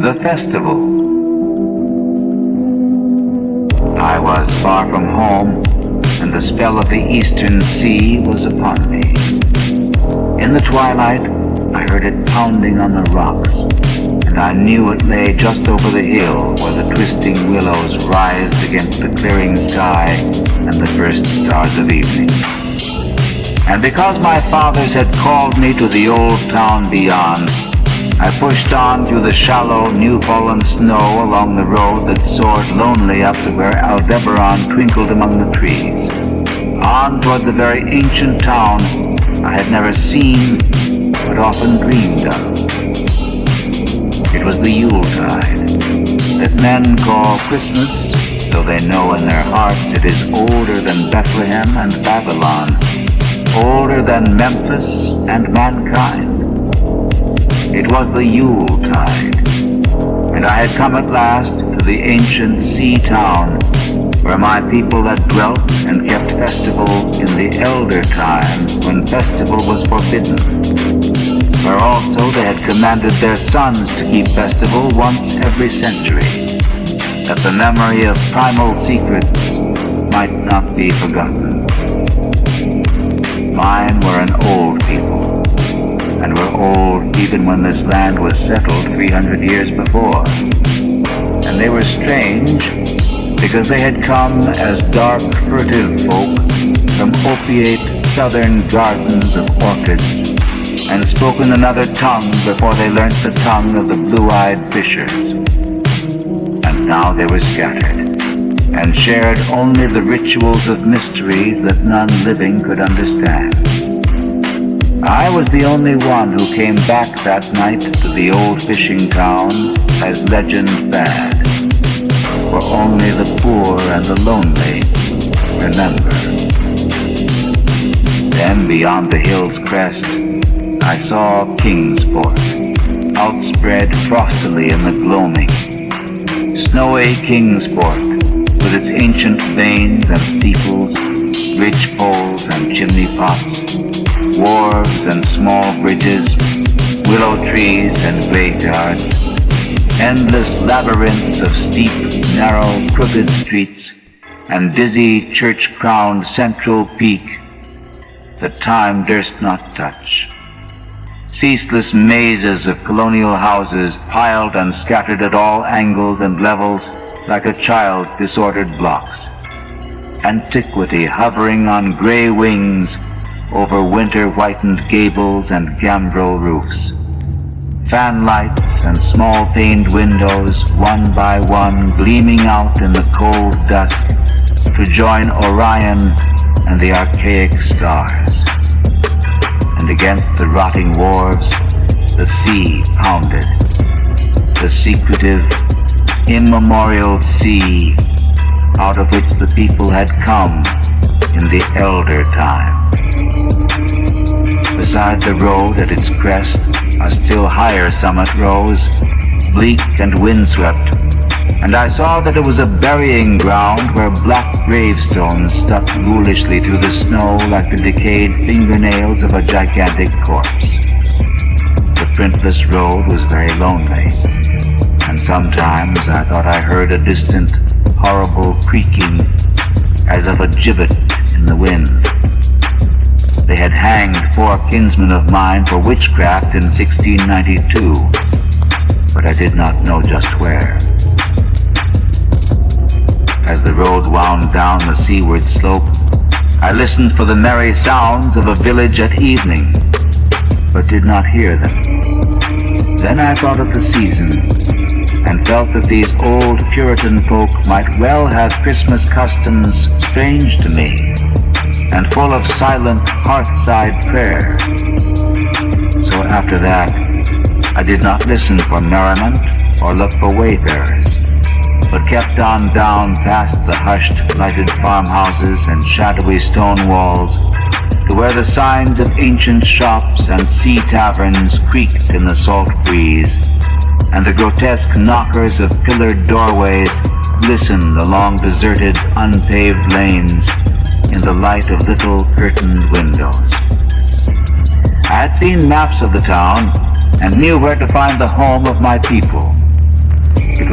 The festival. I was far from home, and the spell of the eastern sea was upon me. In the twilight, I heard it pounding on the rocks, and I knew it lay just over the hill where the twisting willows writhed against the clearing sky and the first stars of evening. And because my fathers had called me to the old town beyond, I pushed on through the shallow, new-fallen snow along the road that soared lonely up to where Aldebaran twinkled among the trees, on toward the very ancient town I had never seen but often dreamed of. It was the Yuletide, that men call Christmas, though they know in their hearts it is older than Bethlehem and Babylon, older than Memphis and mankind. It was the Yuletide, and I had come at last to the ancient sea town where my people had dwelt and kept festival in the elder time when festival was forbidden, where also they had commanded their sons to keep festival once every century, that the memory of primal secrets might not be forgotten. Mine were an old people, and were old even when this land was settled 300 years before. And they were strange because they had come as dark, furtive folk from opiate southern gardens of orchids, and spoken another tongue before they learnt the tongue of the blue-eyed fishers. And now they were scattered, and shared only the rituals of mysteries that none living could understand. I was the only one who came back that night to the old fishing town as legend bade, for only the poor and the lonely remember. Then beyond the hill's crest, I saw Kingsport, outspread frostily in the gloaming. Snowy Kingsport, with its ancient vanes and steeples, ridge poles and chimney pots, wharves and small bridges, willow trees and graveyards, endless labyrinths of steep, narrow, crooked streets, and dizzy, church-crowned central peak that time durst not touch. Ceaseless mazes of colonial houses piled and scattered at all angles and levels like a child's disordered blocks. Antiquity hovering on gray wings over winter-whitened gables and gambrel roofs. Fan lights and small-paned windows, one by one, gleaming out in the cold dusk to join Orion and the archaic stars. And against the rotting wharves, the sea pounded, the secretive, immemorial sea out of which the people had come in the elder time. Beside the road at its crest, a still higher summit rose, bleak and windswept, and I saw that it was a burying ground where black gravestones stuck ghoulishly through the snow like the decayed fingernails of a gigantic corpse. The printless road was very lonely, and sometimes I thought I heard a distant, horrible creaking as of a gibbet in the wind. They had hanged 4 kinsmen of mine for witchcraft in 1692, but I did not know just where. As the road wound down the seaward slope, I listened for the merry sounds of a village at evening, but did not hear them. Then I thought of the season, and felt that these old Puritan folk might well have Christmas customs strange to me, and full of silent hearthside prayer. So after that, I did not listen for merriment or look for wayfarers, but kept on down past the hushed, lighted farmhouses and shadowy stone walls to where the signs of ancient shops and sea taverns creaked in the salt breeze, and the grotesque knockers of pillared doorways glistened along deserted, unpaved lanes in the light of little curtained windows. I had seen maps of the town and knew where to find the home of my people,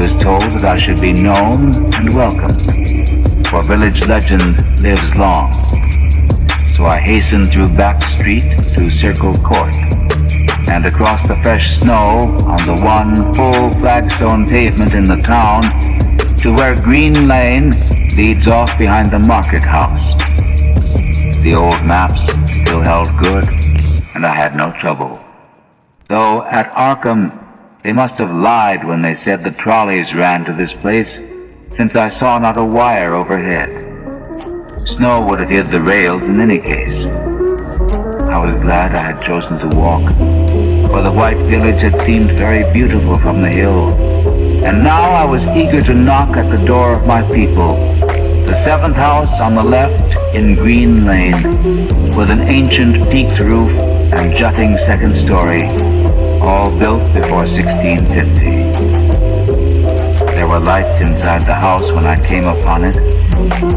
was told that I should be known and welcome, for village legend lives long. So I hastened through back street to Circle Court, and across the fresh snow on the one full flagstone pavement in the town to where Green Lane leads off behind the market house. The old maps still held good, and I had no trouble. Though at Arkham, they must have lied when they said the trolleys ran to this place, since I saw not a wire overhead. Snow would have hid the rails in any case. I was glad I had chosen to walk, for the white village had seemed very beautiful from the hill. And now I was eager to knock at the door of my people, the 7th house on the left in Green Lane, with an ancient peaked roof and jutting second story, all built before 1650. There were lights inside the house when I came upon it,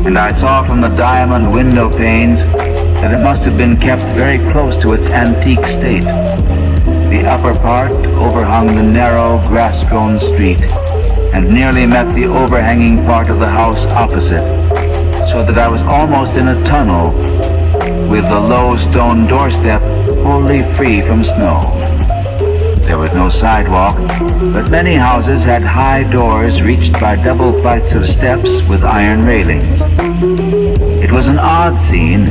and I saw from the diamond window panes that it must have been kept very close to its antique state. The upper part overhung the narrow, grass-grown street, and nearly met the overhanging part of the house opposite, so that I was almost in a tunnel, with the low stone doorstep wholly free from snow. There was no sidewalk, but many houses had high doors reached by double flights of steps with iron railings. It was an odd scene,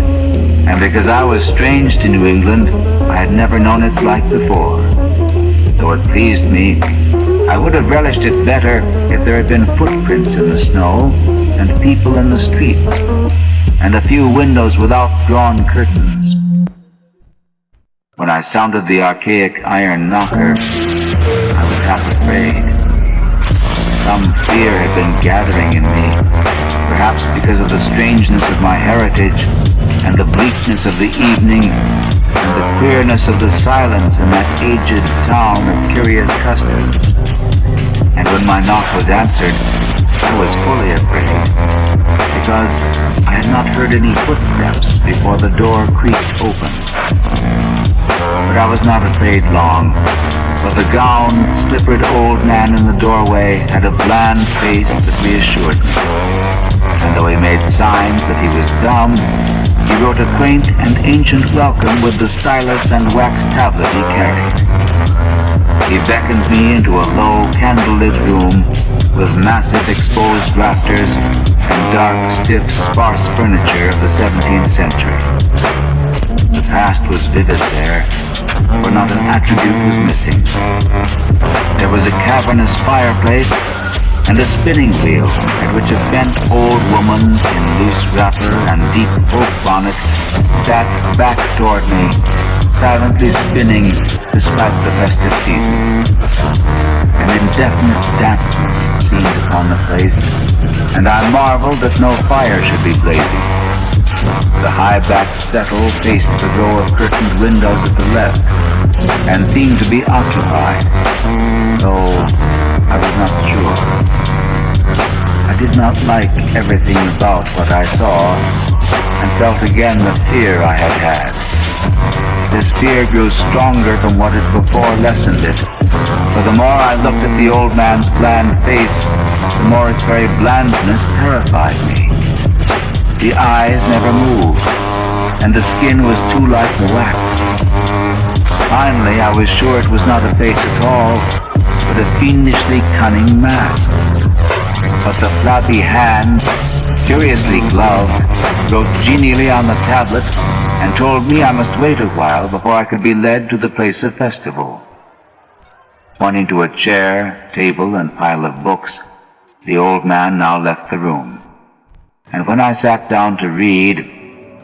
and because I was strange to New England, I had never known its like before. Though it pleased me, I would have relished it better if there had been footprints in the snow, and people in the streets, and a few windows without drawn curtains. When I sounded the archaic iron knocker, I was half afraid. Some fear had been gathering in me, perhaps because of the strangeness of my heritage, and the bleakness of the evening, and the queerness of the silence in that aged town of curious customs. And when my knock was answered, I was fully afraid, because I had not heard any footsteps before the door creaked open. But I was not afraid long, for the gowned, slippered old man in the doorway had a bland face that reassured me. And though he made signs that he was dumb, he wrote a quaint and ancient welcome with the stylus and wax tablet he carried. He beckoned me into a low, candlelit room with massive exposed rafters and dark, stiff, sparse furniture of the 17th century. The past was vivid there, for not an attribute was missing. There was a cavernous fireplace and a spinning wheel at which a bent old woman in loose wrapper and deep poke bonnet sat back toward me, silently spinning despite the festive season. An indefinite dampness seemed upon the place, and I marveled that no fire should be blazing. The high-backed settle faced the row of curtained windows at the left, and seemed to be occupied, though I was not sure. I did not like everything about what I saw, and felt again the fear I had had. This fear grew stronger from what had before lessened it, for the more I looked at the old man's bland face, the more its very blandness terrified me. The eyes never moved, and the skin was too like wax. Finally, I was sure it was not a face at all, but a fiendishly cunning mask. But the flabby hands, curiously gloved, wrote genially on the tablet and told me I must wait a while before I could be led to the place of festival. Pointing to a chair, table, and pile of books, the old man now left the room. And when I sat down to read,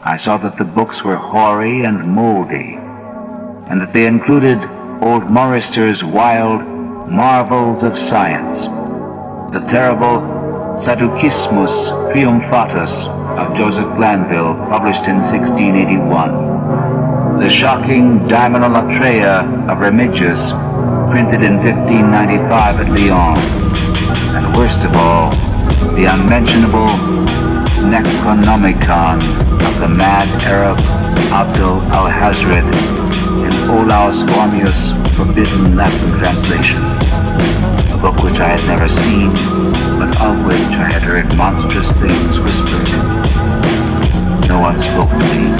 I saw that the books were hoary and moldy, and that they included old Morrister's wild Marvels of Science, the terrible Sadducismus Triumphatus of Joseph Glanville, published in 1681, the shocking Daimonolatreia of Remigius, printed in 1595 at Lyon, and worst of all, the unmentionable Necronomicon of the mad Arab Abdul al-Hazred in Olaus Wormius' forbidden Latin translation. A book which I had never seen, but of which I had heard monstrous things whispered. No one spoke to me,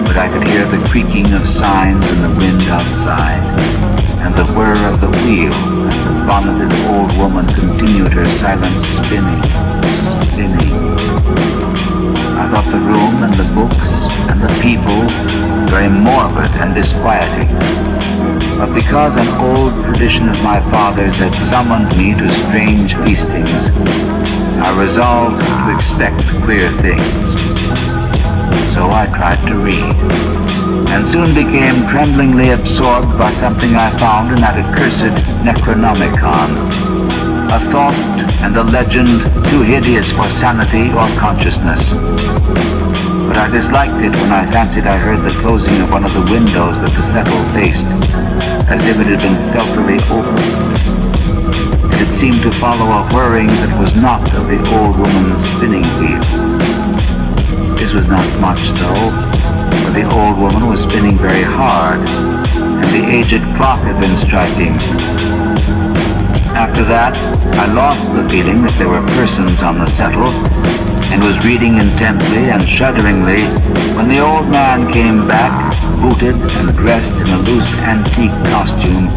but I could hear the creaking of signs in the wind outside, and the whir of the wheel as the bonneted old woman continued her silent spinning. I thought the room and the books and the people very morbid and disquieting. But because an old tradition of my father's had summoned me to strange feastings, I resolved to expect queer things. So I tried to read, and soon became tremblingly absorbed by something I found in that accursed Necronomicon, a thought and a legend too hideous for sanity or consciousness. But I disliked it when I fancied I heard the closing of one of the windows that the settle faced, as if it had been stealthily opened. It had seemed to follow a whirring that was not of the old woman's spinning wheel. This was not much, though, for the old woman was spinning very hard, and the aged clock had been striking. After that, I lost the feeling that there were persons on the settle, and was reading intently and shudderingly when the old man came back, booted and dressed in a loose antique costume,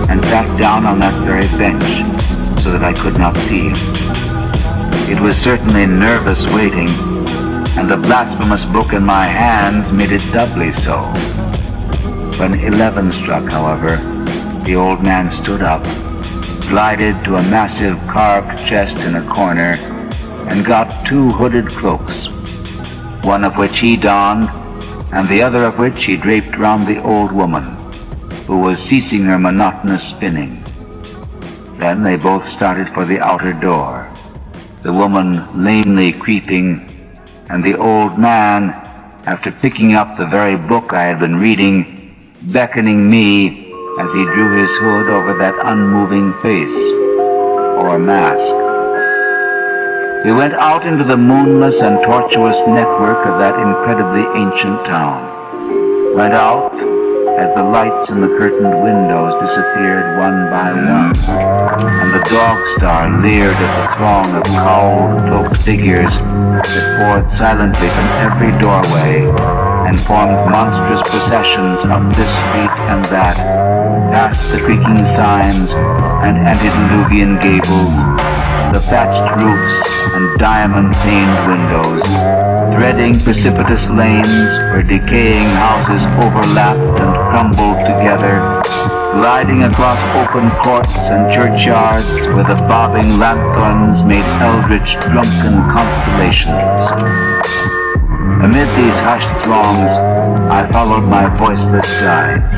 and sat down on that very bench, so that I could not see him. It was certainly nervous waiting, and the blasphemous book in my hands made it doubly so. When 11 struck, however, the old man stood up, glided to a massive carved chest in a corner, and got 2 hooded cloaks, one of which he donned, and the other of which he draped round the old woman, who was ceasing her monotonous spinning. Then they both started for the outer door, the woman lamely creeping, and the old man, after picking up the very book I had been reading, beckoning me as he drew his hood over that unmoving face, or mask. We went out into the moonless and tortuous network of that incredibly ancient town. Went out as the lights in the curtained windows disappeared one by one, and the dog star leered at the throng of cowled, cloaked figures that poured silently from every doorway and formed monstrous processions up this street and that, past the creaking signs and antediluvian gables, the thatched roofs and diamond-paned windows, threading precipitous lanes where decaying houses overlapped and crumbled together, gliding across open courts and churchyards where the bobbing lanthorns made eldritch drunken constellations. Amid these hushed throngs, I followed my voiceless guides,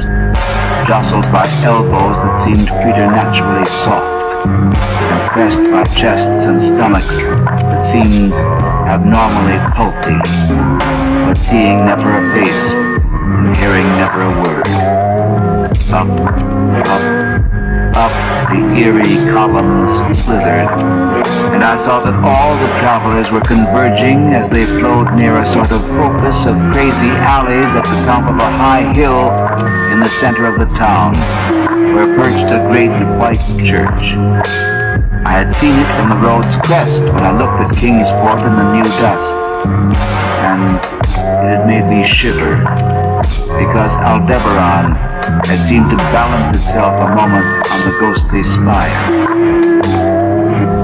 jostled by elbows that seemed preternaturally soft, and pressed by chests and stomachs that seemed abnormally pulpy, but seeing never a face and hearing never a word. Up, the eerie columns slithered, and I saw that all the travelers were converging as they flowed near a sort of focus of crazy alleys at the top of a high hill in the center of the town, where perched a great white church. I had seen it from the road's crest when I looked at Kingsport in the new dusk, and it had made me shiver, because Aldebaran had seemed to balance itself a moment on the ghostly spire.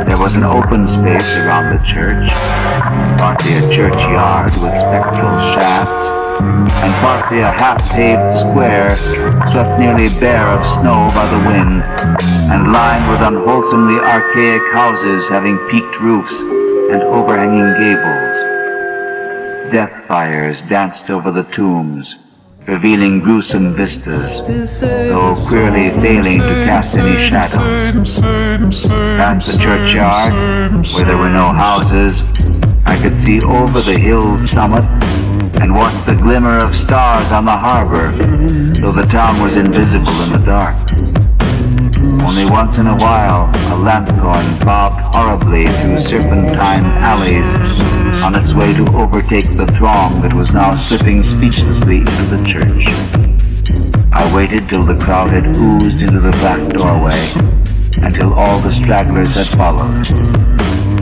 There was an open space around the church, partly a churchyard with spectral shafts, and partly a half-paved square swept nearly bare of snow by the wind, and lined with unwholesomely archaic houses having peaked roofs and overhanging gables. Death fires danced over the tombs, revealing gruesome vistas, though queerly failing to cast any shadows. Past the churchyard, where there were no houses, I could see over the hill's summit and watch the glimmer of stars on the harbor, though the town was invisible in the dark. Only once in a while, a lanthorn bobbed horribly through serpentine alleys on its way to overtake the throng that was now slipping speechlessly into the church. I waited till the crowd had oozed into the black doorway, until all the stragglers had followed.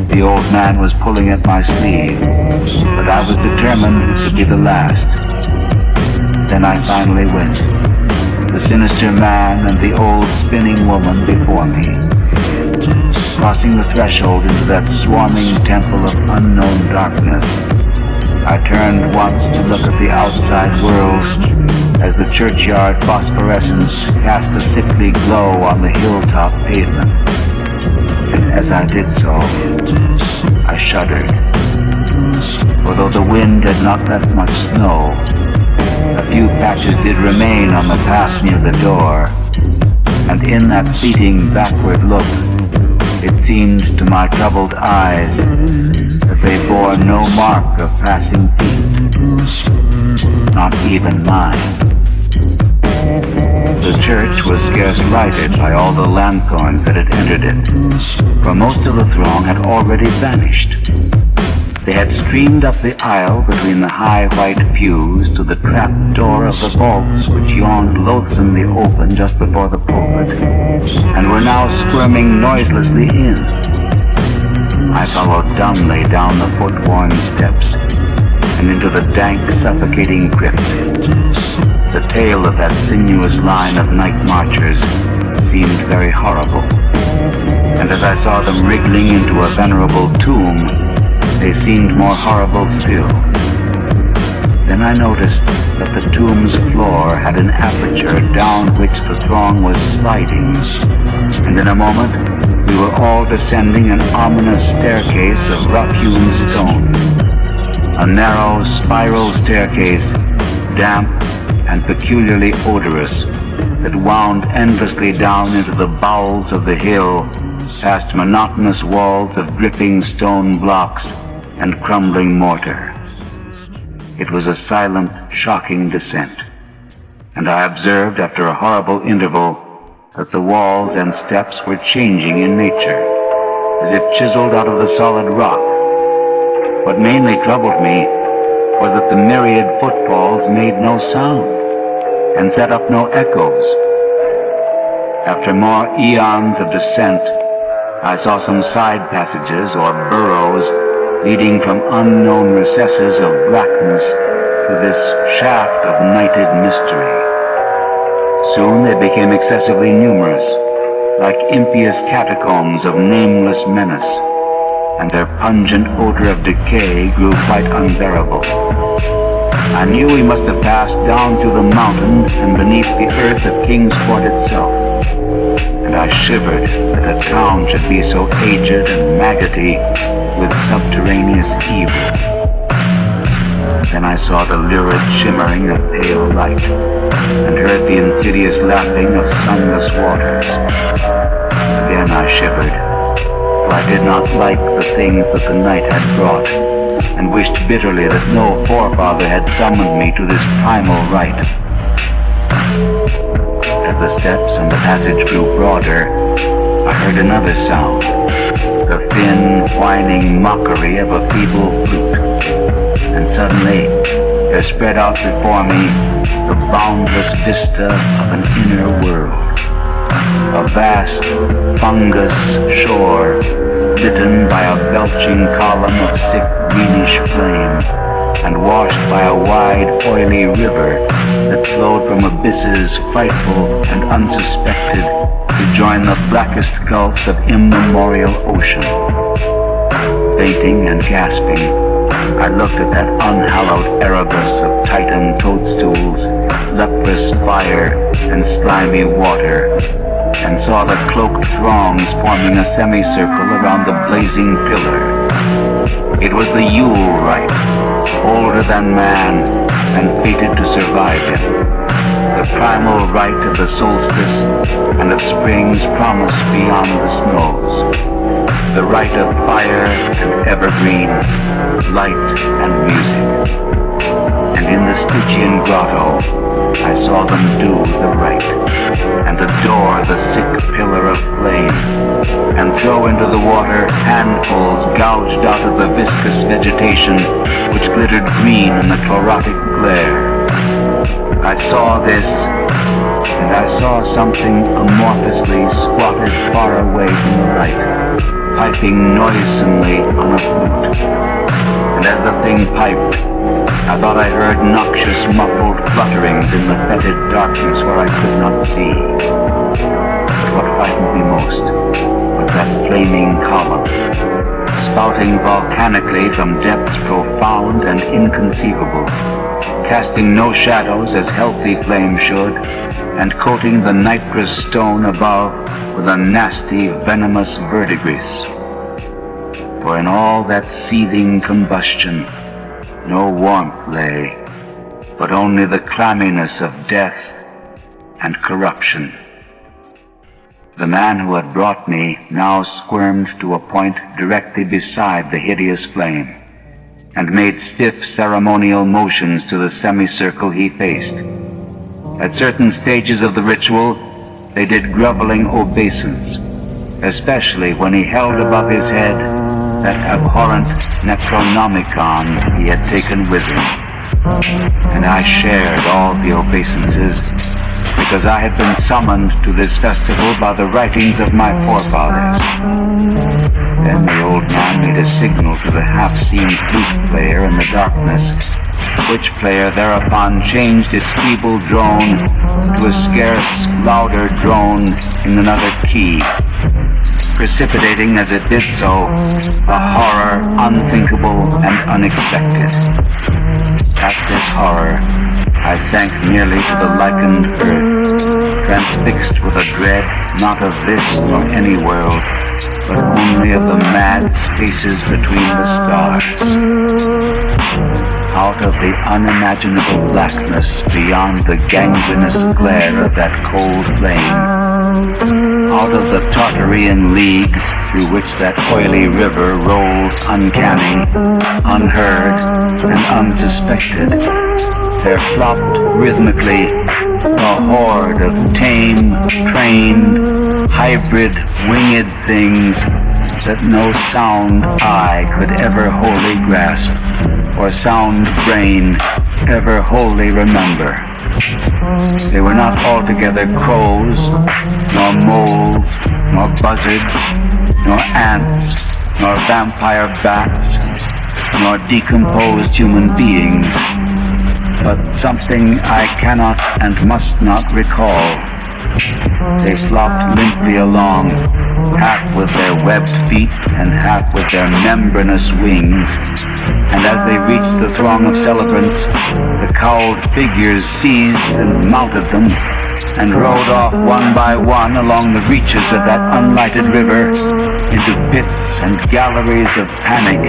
The old man was pulling at my sleeve, but I was determined to be the last. Then I finally went, the sinister man and the old spinning woman before me. Crossing the threshold into that swarming temple of unknown darkness, I turned once to look at the outside world as the churchyard phosphorescence cast a sickly glow on the hilltop pavement. And as I did so, I shuddered. For though the wind had not left much snow, a few patches did remain on the path near the door, and in that fleeting backward look, it seemed to my troubled eyes that they bore no mark of passing feet, not even mine. The church was scarce lighted by all the lanthorns that had entered it, for most of the throng had already vanished. They had streamed up the aisle between the high white pews to the trap door of the vaults which yawned loathsomely open just before the pulpit, and were now squirming noiselessly in. I followed dumbly down the foot-worn steps and into the dank, suffocating crypt. The tale of that sinuous line of night marchers seemed very horrible, and as I saw them wriggling into a venerable tomb, they seemed more horrible still. Then I noticed that the tomb's floor had an aperture down which the throng was sliding, and in a moment we were all descending an ominous staircase of rough-hewn stone. A narrow, spiral staircase, damp and peculiarly odorous, that wound endlessly down into the bowels of the hill, past monotonous walls of dripping stone blocks and crumbling mortar. It was a silent, shocking descent, and I observed after a horrible interval that the walls and steps were changing in nature, as if chiseled out of the solid rock. What mainly troubled me was that the myriad footfalls made no sound and set up no echoes. After more eons of descent, I saw some side passages or burrows leading from unknown recesses of blackness to this shaft of nighted mystery. Soon they became excessively numerous, like impious catacombs of nameless menace, and their pungent odor of decay grew quite unbearable. I knew we must have passed down through the mountain and beneath the earth of Kingsport itself, and I shivered that a town should be so aged and maggoty with subterraneous evil. Then I saw the lurid shimmering of pale light, and heard the insidious lapping of sunless waters. Again I shivered, for I did not like the things that the night had brought, and wished bitterly that no forefather had summoned me to this primal rite. As the steps and the passage grew broader, I heard another sound, the thin, whining mockery of a feeble flute, and suddenly there spread out before me the boundless vista of an inner world, a vast fungus shore bitten by a belching column of sick greenish flame, and washed by a wide, oily river that flowed from abysses frightful and unsuspected to join the blackest gulfs of immemorial ocean. Fainting and gasping, I looked at that unhallowed Erebus of Titan toadstools, leprous fire, and slimy water, and saw the cloaked throngs forming a semicircle around the blazing pillar. It was the Yule rite, older than man and fated to survive him, the primal rite of the solstice and of spring's promise beyond the snows, the rite of fire and evergreen, light and music. And in the Stygian grotto, I saw them do the rite, and adore the sick pillar of flame, and throw into the water handfuls gouged out of the viscous vegetation which glittered green in the chlorotic glare. I saw this, and I saw something amorphously squatted far piping noisomely on a flute. And as the thing piped, I thought I heard noxious muffled flutterings in the fetid darkness where I could not see. But what frightened me most was that flaming column, spouting volcanically from depths profound and inconceivable, casting no shadows as healthy flame should, and coating the nitrous stone above with a nasty, venomous verdigris. For in all that seething combustion, no warmth lay, but only the clamminess of death and corruption. The man who had brought me now squirmed to a point directly beside the hideous flame, and made stiff ceremonial motions to the semicircle he faced. At certain stages of the ritual, they did groveling obeisance, especially when he held above his head that abhorrent Necronomicon he had taken with him. And I shared all the obeisances, because I had been summoned to this festival by the writings of my forefathers. Then the old man made a signal to the half-seen flute player in the darkness, which player thereupon changed its feeble drone to a scarce louder drone in another key, precipitating as it did so a horror unthinkable and unexpected. At this horror, I sank nearly to the lichened earth, transfixed with a dread not of this nor any world, but only of the mad spaces between the stars. Out of the unimaginable blackness beyond the gangrenous glare of that cold flame, out of the Tartarian leagues through which that oily river rolled uncanny, unheard, and unsuspected, there flopped rhythmically a horde of tame, trained, hybrid, winged things that no sound eye could ever wholly grasp, or sound brain ever wholly remember. They were not altogether crows, nor moles, nor buzzards, nor ants, nor vampire bats, nor decomposed human beings, but something I cannot and must not recall. They flopped limply along, half with their webbed feet and half with their membranous wings, and as they reached the throng of celebrants, the cowled figures seized and mounted them, and rode off one by one along the reaches of that unlighted river into pits and galleries of panic,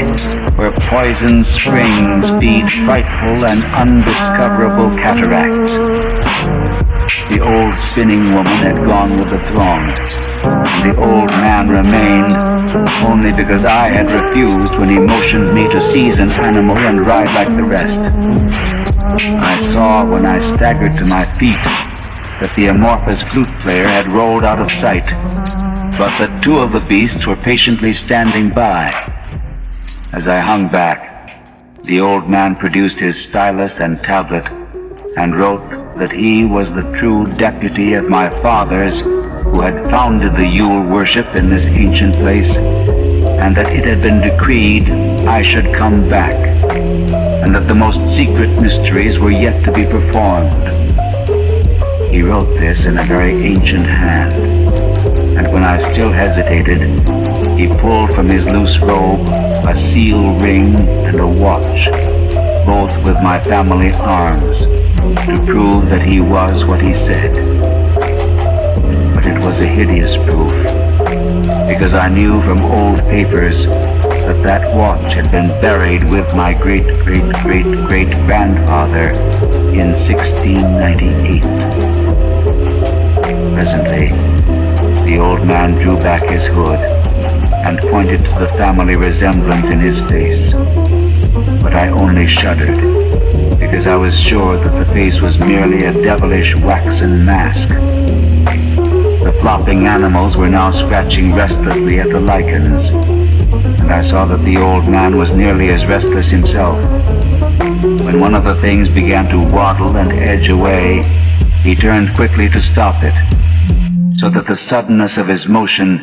where poison springs feed frightful and undiscoverable cataracts. The old spinning woman had gone with the throng, and the old man remained only because I had refused when he motioned me to seize an animal and ride like the rest. I saw when I staggered to my feet that the amorphous flute player had rolled out of sight, but that two of the beasts were patiently standing by. As I hung back, the old man produced his stylus and tablet and wrote that he was the true deputy of my fathers who had founded the Yule worship in this ancient place, and that it had been decreed I should come back, and that the most secret mysteries were yet to be performed. He wrote this in a very ancient hand, and when I still hesitated, he pulled from his loose robe a seal ring and a watch, both with my family arms, to prove that he was what he said. But it was a hideous proof, because I knew from old papers that that watch had been buried with my great-great-great-grandfather in 1698. Presently, the old man drew back his hood and pointed to the family resemblance in his face, but I only shuddered, because I was sure that the face was merely a devilish waxen mask. The flopping animals were now scratching restlessly at the lichens, and I saw that the old man was nearly as restless himself. When one of the things began to waddle and edge away, he turned quickly to stop it, so that the suddenness of his motion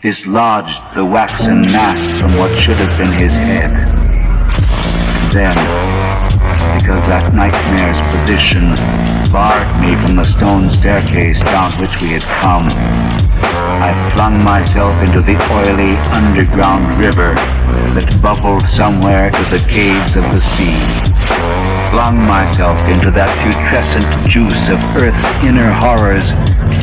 dislodged the waxen mask from what should have been his head. And then, because that nightmare's position barred me from the stone staircase down which we had come, I flung myself into the oily underground river that bubbled somewhere to the caves of the sea. Flung myself into that putrescent juice of earth's inner horrors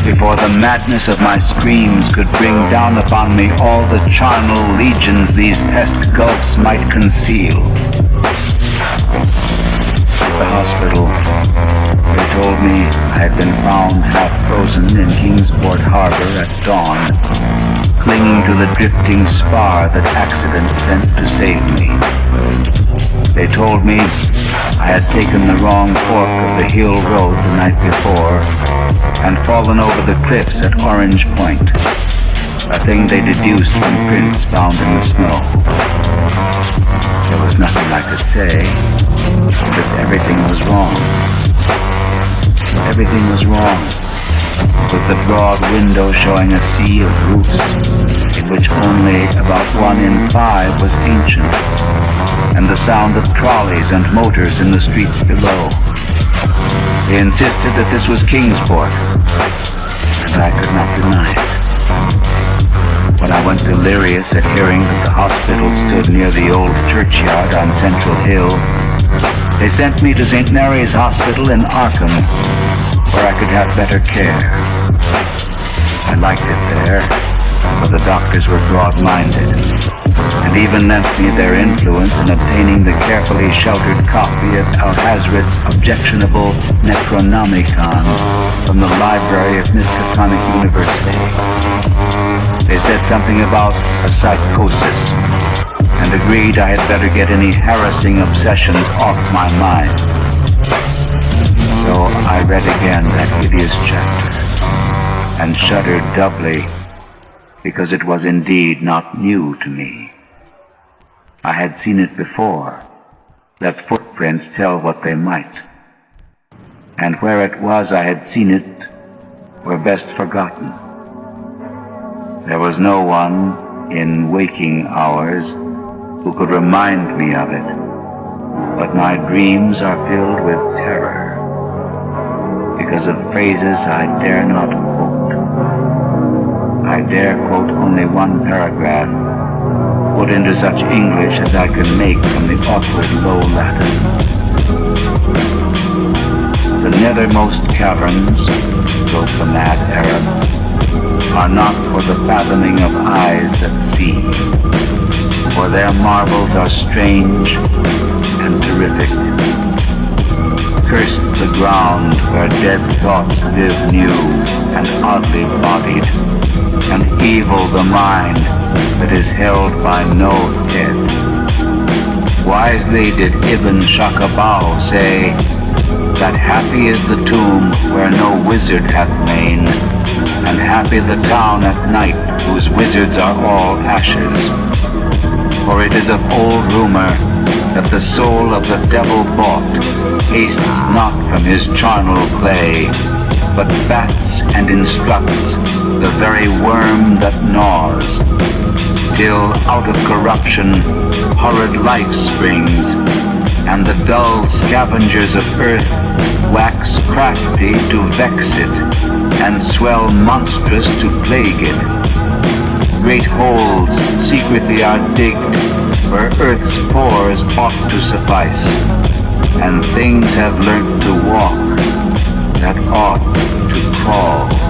before the madness of my screams could bring down upon me all the charnel legions these pest gulfs might conceal. At the hospital, they told me I had been found half frozen in Kingsport Harbor at dawn, clinging to the drifting spar that accident sent to save me. They told me I had taken the wrong fork of the hill road the night before and fallen over the cliffs at Orange Point, a thing they deduced from prints found in the snow. There was nothing I could say, because everything was wrong. Everything was wrong, with the broad window showing a sea of roofs, in which only about 1 in 5 was ancient, and the sound of trolleys and motors in the streets below. They insisted that this was Kingsport, and I could not deny it. When I went delirious at hearing that the hospital stood near the old churchyard on Central Hill, they sent me to St. Mary's Hospital in Arkham, where I could have better care. I liked it there, for the doctors were broad-minded, and even lent me their influence in obtaining the carefully sheltered copy of Alhazred's objectionable Necronomicon from the library of Miskatonic University. They said something about a psychosis, and agreed I had better get any harassing obsessions off my mind. So I read again that hideous chapter, and shuddered doubly, because it was indeed not new to me. I had seen it before. Let footprints tell what they might. And where it was I had seen it were best forgotten. There was no one in waking hours who could remind me of it, but my dreams are filled with terror because of phrases I dare not quote. I dare quote only one paragraph, put into such English as I can make from the awkward low Latin. The nethermost caverns, wrote the mad Arab, are not for the fathoming of eyes that see, for their marvels are strange and terrific. Cursed the ground where dead thoughts live new and oddly bodied, and evil the mind that is held by no head. Wisely did Ibn Shakabau say, that happy is the tomb where no wizard hath lain, and happy the town at night whose wizards are all ashes. For it is of old rumor that the soul of the devil bought hastes not from his charnel clay, but bats and instructs the very worm that gnaws, till out of corruption horrid life springs, and the dull scavengers of earth wax crafty to vex it, and swell monstrous to plague it. Great holes secretly are digged where earth's pores ought to suffice, and things have learnt to walk that ought to crawl.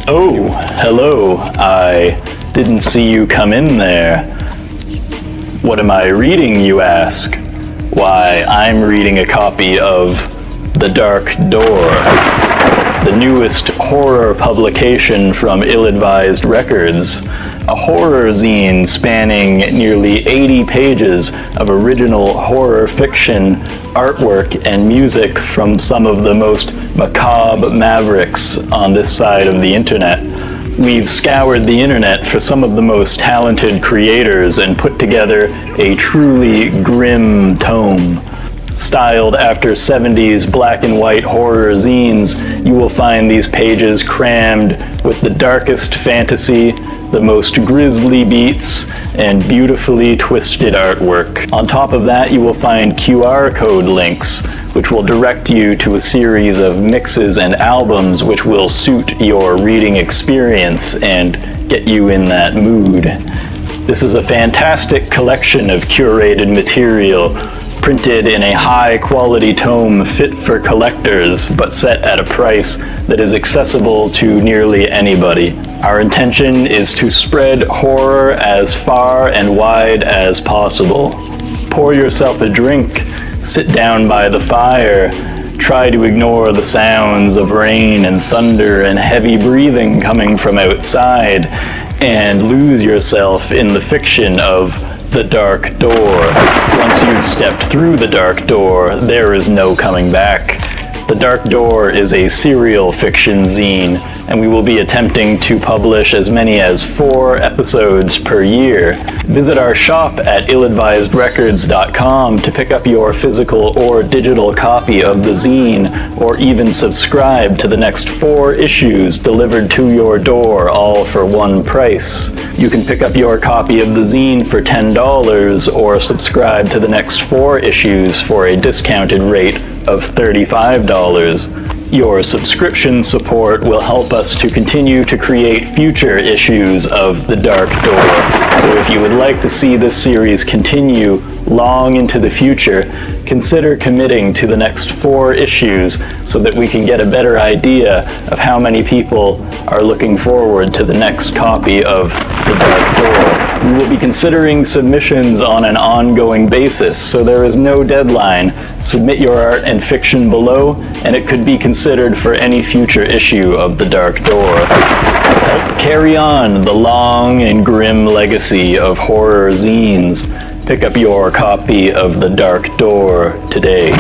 Oh, hello. I didn't see you come in there. What am I reading, you ask? Why, I'm reading a copy of The Dark Door, the newest horror publication from Ill-Advised Records, a horror zine spanning nearly 80 pages of original horror fiction, artwork, and music from some of the most macabre mavericks on this side of the internet. We've scoured the internet for some of the most talented creators and put together a truly grim tome. Styled after 70s black and white horror zines, you will find these pages crammed with the darkest fantasy, the most grisly beats, and beautifully twisted artwork. On top of that, you will find QR code links, which will direct you to a series of mixes and albums which will suit your reading experience and get you in that mood. This is a fantastic collection of curated material, printed in a high-quality tome fit for collectors, but set at a price that is accessible to nearly anybody. Our intention is to spread horror as far and wide as possible. Pour yourself a drink, sit down by the fire, try to ignore the sounds of rain and thunder and heavy breathing coming from outside, and lose yourself in the fiction of The Dark Door. Once you've stepped through the dark door, there is no coming back. The Dark Door is a serial fiction zine, and we will be attempting to publish as many as 4 episodes per year. Visit our shop at illadvisedrecords.com to pick up your physical or digital copy of the zine, or even subscribe to the next 4 issues delivered to your door, all for one price. You can pick up your copy of the zine for $10 or subscribe to the next 4 issues for a discounted rate of $35. Your subscription support will help us to continue to create future issues of The Dark Door. So if you would like to see this series continue long into the future, consider committing to the next 4 issues so that we can get a better idea of how many people are looking forward to the next copy of The Dark Door. We will be considering submissions on an ongoing basis, so there is no deadline. Submit your art and fiction below, and it could be considered for any future issue of The Dark Door. Help carry on the long and grim legacy of horror zines. Pick up your copy of The Dark Door today.